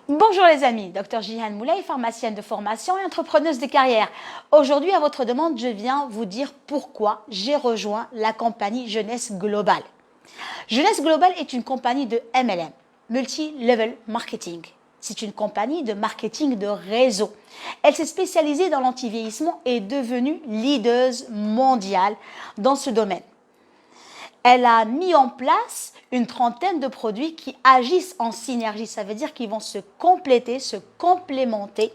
Bonjour les amis, Dr Jihan Moulay, pharmacienne de formation et entrepreneuse de carrière. Aujourd'hui, à votre demande, je viens vous dire pourquoi j'ai rejoint la compagnie Jeunesse Global. Jeunesse Global est une compagnie de MLM, Multi-Level Marketing. C'est une compagnie de marketing de réseau. Elle s'est spécialisée dans l'anti-vieillissement et est devenue leader mondiale dans ce domaine. Elle a mis en place une trentaine de produits qui agissent en synergie. Ça veut dire qu'ils vont se compléter, se complémenter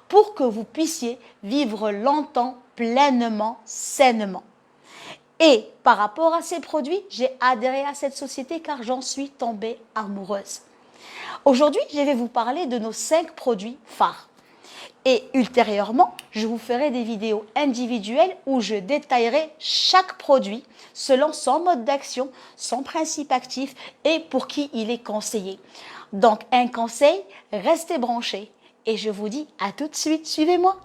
pour que vous puissiez vivre longtemps, pleinement, sainement. Et par rapport à ces produits, j'ai adhéré à cette société car j'en suis tombée amoureuse. Aujourd'hui, je vais vous parler de nos 5 produits phares. Et ultérieurement, je vous ferai des vidéos individuelles où je détaillerai chaque produit selon son mode d'action, son principe actif et pour qui il est conseillé. Donc, un conseil, restez branchés et je vous dis à tout de suite, suivez-moi.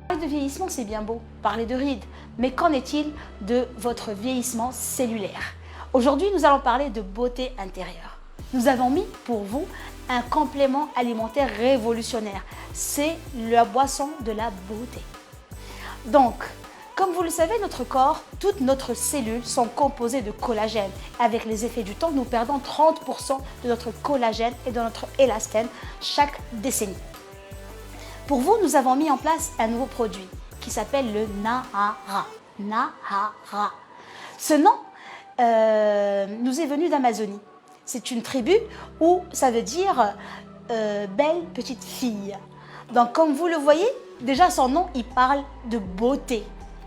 Parler de vieillissement, c'est bien beau, parler de rides, mais qu'en est-il de votre vieillissement cellulaire? Aujourd'hui, nous allons parler de beauté intérieure. Nous avons mis pour vous un complément alimentaire révolutionnaire. C'est la boisson de la beauté. Donc, comme vous le savez, notre corps, toutes nos cellules sont composées de collagène. Avec les effets du temps, nous perdons 30% de notre collagène et de notre élastène chaque décennie. Pour vous, nous avons mis en place un nouveau produit qui s'appelle le Nahara. Nahara. Ce nom nous est venu d'Amazonie. C'est une tribu où ça veut dire belle petite fille. Donc comme vous le voyez, déjà son nom, il parle de beauté,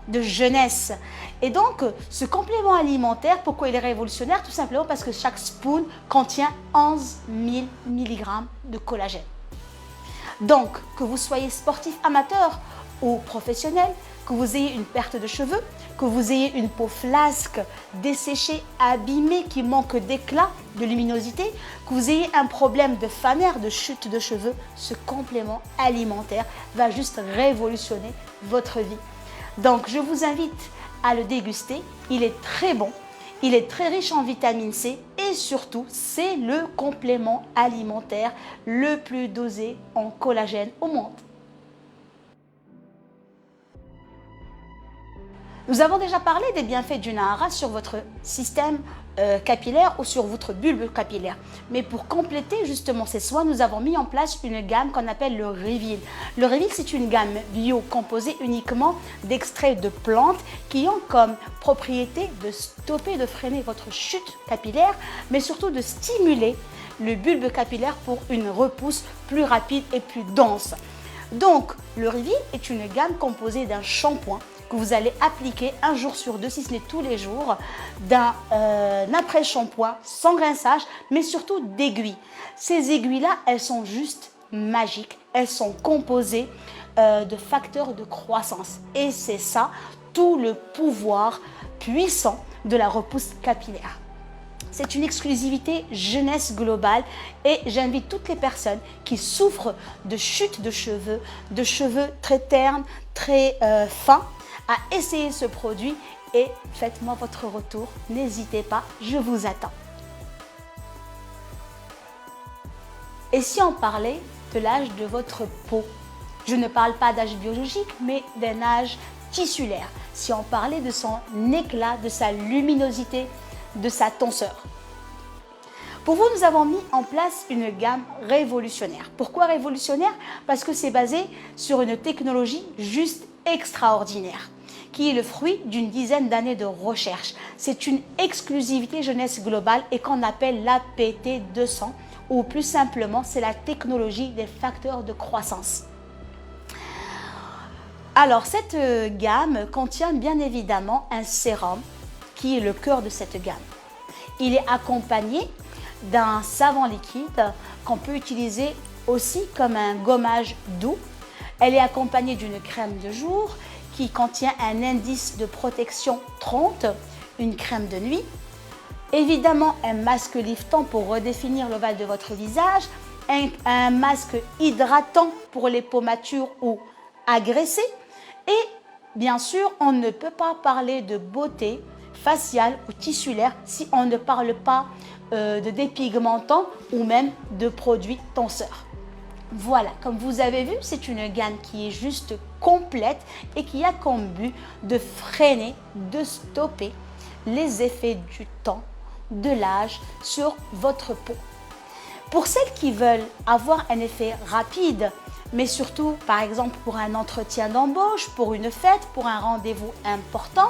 de jeunesse. Et donc ce complément alimentaire, pourquoi il est révolutionnaire? Tout simplement parce que chaque spoon contient 11 000 mg de collagène. Donc que vous soyez sportif amateur ou professionnel, que vous ayez une perte de cheveux, que vous ayez une peau flasque, desséchée, abîmée, qui manque d'éclat, de luminosité, que vous ayez un problème de fanère, de chute de cheveux, ce complément alimentaire va juste révolutionner votre vie. Donc je vous invite à le déguster, il est très bon, il est très riche en vitamine C et surtout c'est le complément alimentaire le plus dosé en collagène au monde. Nous avons déjà parlé des bienfaits du Nahara sur votre système capillaire ou sur votre bulbe capillaire. Mais pour compléter justement ces soins, nous avons mis en place une gamme qu'on appelle le Reveal. Le Reveal, c'est une gamme bio composée uniquement d'extraits de plantes qui ont comme propriété de stopper, de freiner votre chute capillaire, mais surtout de stimuler le bulbe capillaire pour une repousse plus rapide et plus dense. Donc, le Reveal est une gamme composée d'un shampoing que vous allez appliquer un jour sur deux, si ce n'est tous les jours, d'un après-shampoing sans rinçage, mais surtout d'aiguilles. Ces aiguilles-là, elles sont juste magiques. Elles sont composées de facteurs de croissance. Et c'est ça, tout le pouvoir puissant de la repousse capillaire. C'est une exclusivité Jeunesse Globale et j'invite toutes les personnes qui souffrent de chute de cheveux très ternes, très fins, à essayer ce produit et faites-moi votre retour. N'hésitez pas, je vous attends. Et si on parlait de l'âge de votre peau? Je ne parle pas d'âge biologique, mais d'un âge tissulaire. Si on parlait de son éclat, de sa luminosité, de sa tonseur. Pour vous, nous avons mis en place une gamme révolutionnaire. Pourquoi révolutionnaire? Parce que c'est basé sur une technologie juste extraordinaire, qui est le fruit d'une dizaine d'années de recherche. C'est une exclusivité Jeunesse Globale et qu'on appelle l'APT 200, ou plus simplement, c'est la technologie des facteurs de croissance. Alors, cette gamme contient bien évidemment un sérum qui est le cœur de cette gamme. Il est accompagné d'un savon liquide qu'on peut utiliser aussi comme un gommage doux. Elle est accompagnée d'une crème de jour qui contient un indice de protection 30, une crème de nuit, évidemment un masque liftant pour redéfinir l'ovale de votre visage, un masque hydratant pour les peaux matures ou agressées et bien sûr on ne peut pas parler de beauté faciale ou tissulaire si on ne parle pas de dépigmentants ou même de produits tenseurs. Voilà, comme vous avez vu, c'est une gamme qui est juste complète et qui a comme but de freiner, de stopper les effets du temps, de l'âge sur votre peau. Pour celles qui veulent avoir un effet rapide, mais surtout par exemple pour un entretien d'embauche, pour une fête, pour un rendez-vous important,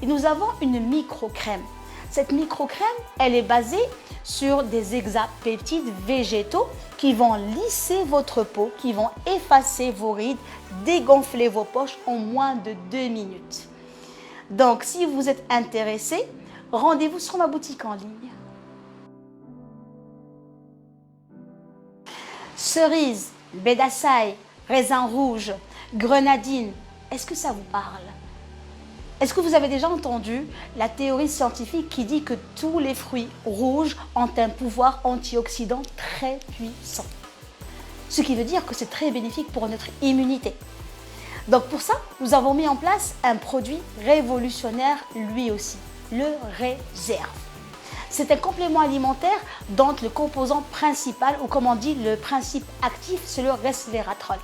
nous avons une micro-crème. Cette micro-crème, elle est basée sur des hexapeptides végétaux qui vont lisser votre peau, qui vont effacer vos rides, dégonfler vos poches en moins de 2 minutes. Donc, si vous êtes intéressé, rendez-vous sur ma boutique en ligne. Cerise, bédassaille, raisin rouge, grenadine, est-ce que ça vous parle? Est-ce que vous avez déjà entendu la théorie scientifique qui dit que tous les fruits rouges ont un pouvoir antioxydant très puissant? Ce qui veut dire que c'est très bénéfique pour notre immunité. Donc pour ça, nous avons mis en place un produit révolutionnaire lui aussi, le Réserve. C'est un complément alimentaire dont le composant principal, ou comme on dit, le principe actif, c'est le resveratrol.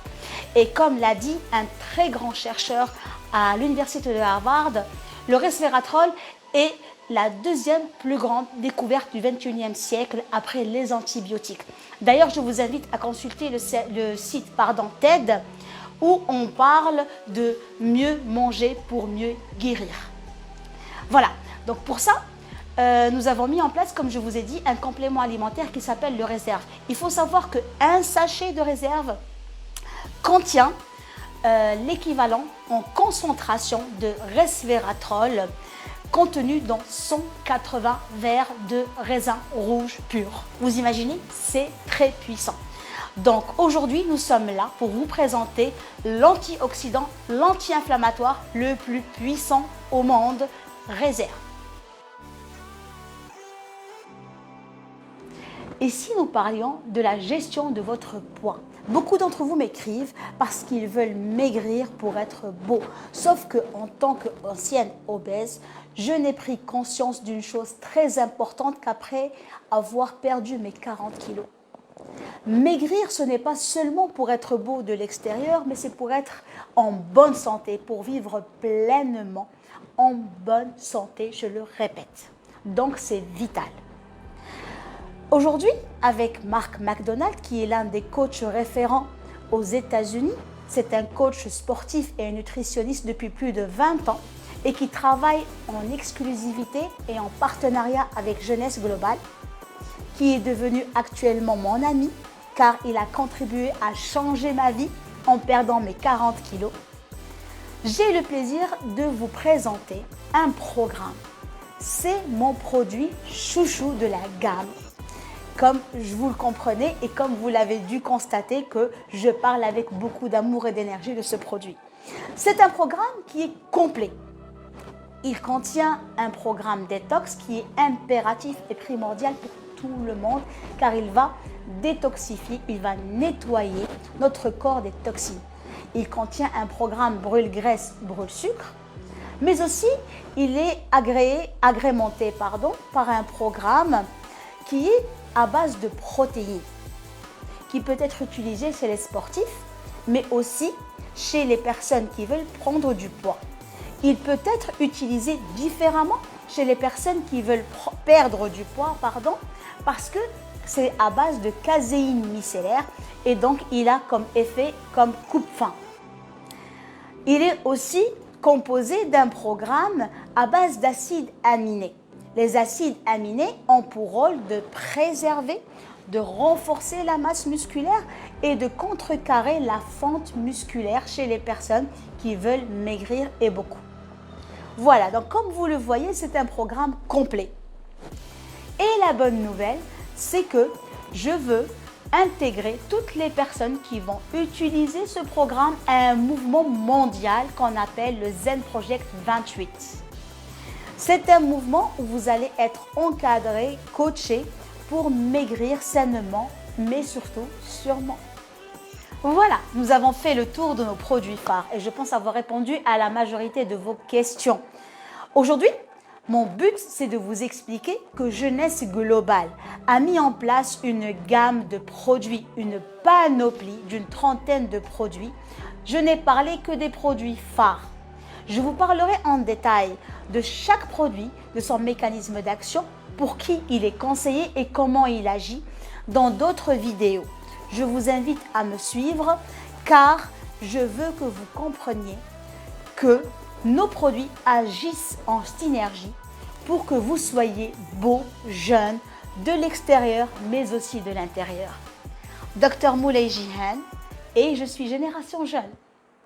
Et comme l'a dit un très grand chercheur à l'université de Harvard, le resveratrol est la deuxième plus grande découverte du 21e siècle après les antibiotiques. D'ailleurs, je vous invite à consulter le site TED où on parle de mieux manger pour mieux guérir. Voilà, donc pour ça, nous avons mis en place, comme je vous ai dit, un complément alimentaire qui s'appelle le Réserve. Il faut savoir qu'un sachet de Réserve contient l'équivalent en concentration de resveratrol contenu dans 180 verres de raisin rouge pur. Vous imaginez, c'est très puissant. Donc aujourd'hui, nous sommes là pour vous présenter l'antioxydant, l'anti-inflammatoire le plus puissant au monde, Réserve. Et si nous parlions de la gestion de votre poids? Beaucoup d'entre vous m'écrivent parce qu'ils veulent maigrir pour être beaux. Sauf qu'en tant qu'ancienne obèse, je n'ai pris conscience d'une chose très importante qu'après avoir perdu mes 40 kilos. Maigrir, ce n'est pas seulement pour être beau de l'extérieur, mais c'est pour être en bonne santé, pour vivre pleinement en bonne santé, je le répète. Donc c'est vital. Aujourd'hui, avec Mark McDonald, qui est l'un des coachs référents aux États-Unis, c'est un coach sportif et nutritionniste depuis plus de 20 ans et qui travaille en exclusivité et en partenariat avec Jeunesse Globale, qui est devenu actuellement mon ami car il a contribué à changer ma vie en perdant mes 40 kilos. J'ai le plaisir de vous présenter un programme. C'est mon produit chouchou de la gamme. Comme vous le comprenez et comme vous l'avez dû constater que je parle avec beaucoup d'amour et d'énergie de ce produit. C'est un programme qui est complet. Il contient un programme détox qui est impératif et primordial pour tout le monde car il va détoxifier, il va nettoyer notre corps des toxines. Il contient un programme brûle-graisse, brûle-sucre, mais aussi il est agrémenté par un programme qui est à base de protéines, qui peut être utilisé chez les sportifs, mais aussi chez les personnes qui veulent prendre du poids. Il peut être utilisé différemment chez les personnes qui veulent perdre du poids, parce que c'est à base de caséine micellaire et donc il a comme effet comme coupe-faim. Il est aussi composé d'un programme à base d'acides aminés. Les acides aminés ont pour rôle de préserver, de renforcer la masse musculaire et de contrecarrer la fente musculaire chez les personnes qui veulent maigrir et beaucoup. Voilà, donc comme vous le voyez, c'est un programme complet. Et la bonne nouvelle, c'est que je veux intégrer toutes les personnes qui vont utiliser ce programme à un mouvement mondial qu'on appelle le Zen Project 28. C'est un mouvement où vous allez être encadré, coaché pour maigrir sainement, mais surtout sûrement. Voilà, nous avons fait le tour de nos produits phares et je pense avoir répondu à la majorité de vos questions. Aujourd'hui, Mon but, c'est de vous expliquer que Jeunesse Globale a mis en place une gamme de produits, une panoplie d'une trentaine de produits. Je n'ai parlé que des produits phares. Je vous parlerai en détail de chaque produit, de son mécanisme d'action, pour qui il est conseillé et comment il agit dans d'autres vidéos. Je vous invite à me suivre car je veux que vous compreniez que nos produits agissent en synergie pour que vous soyez beau, jeune, de l'extérieur mais aussi de l'intérieur. Dr Moulay Jihan et je suis Génération Jeune.